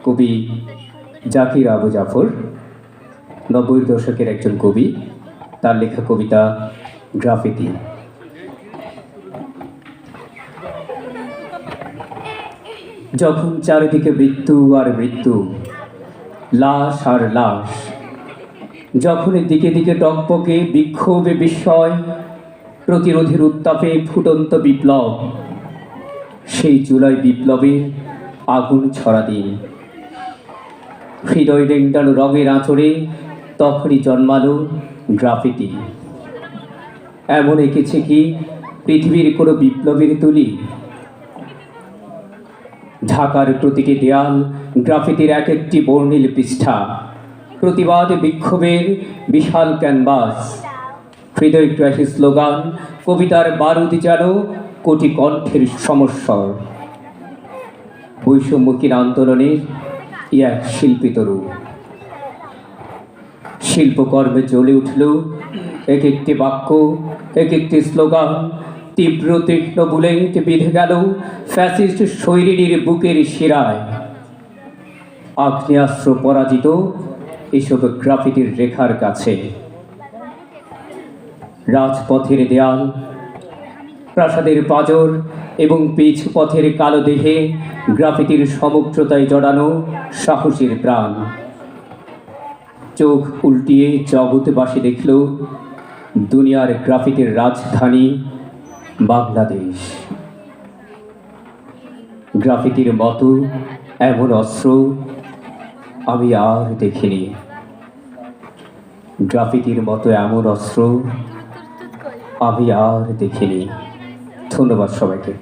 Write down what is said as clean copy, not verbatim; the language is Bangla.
কবি জাকির আবু জাফর 90-এর দশকের একজন কবি। তার লেখা কবিতা গ্রাফিতি। যখন চারিদিকে মৃত্যু আর মৃত্যু, লাশ আর লাশ, যখন দিকে দিকে টকপকে বিক্ষোভে বিস্ময়, প্রতিরোধের উত্তাপে ফুটন্ত বিপ্লব, সেই জুলাই বিপ্লবের আগুন ছড়া দিন। হৃদয় ডেঙ্গানো রঙের আঁচড়ে তখনই জন্মালো গ্রাফিতি। এমন এঁকেছে কি পৃথিবীর কোনো বিপ্লবের তুলি? ঢাকার প্রতিটি দেয়াল গ্রাফিতির এক একটি বর্ণিল পৃষ্ঠা, প্রতিবাদ বিক্ষোভের বিশাল ক্যানভাস, হৃদয়গ্রাহী স্লোগান, কবিতার বারুদি যেন কোটি কণ্ঠের সমস্বর। বৈষম্যহীন আন্দোলনের এক শিল্পীতরু শিল্পকর্মে জ্বলে উঠল এক একটি বাক্য, এক একটি স্লোগান। তীব্র তীক্ষ্ণ বুলেট বিঁধে গেল ফ্যাসিস্ট শৈলীর বুকের শিরায়। আগ্নেয়াস্ত্র পরাজিত এসব গ্রাফিতির রেখার কাছে। রাজপথের দেয়াল, প্রাসাদের পাঁজর এবং পিচ পথের কালো দেহে গ্রাফিতির সমগ্রতায় জড়ানো সাহসীর প্রাণ। চোখ উল্টিয়ে জগৎবাসী দেখল দুনিয়ার গ্রাফিতির রাজধানী বাংলাদেশ। গ্রাফিতির মতো এমন অস্ত্র আমি আর দেখিনি। গ্রাফিতির মতো এমন অস্ত্র আমি আর দেখিনি। ধন্যবাদ সবাইকে।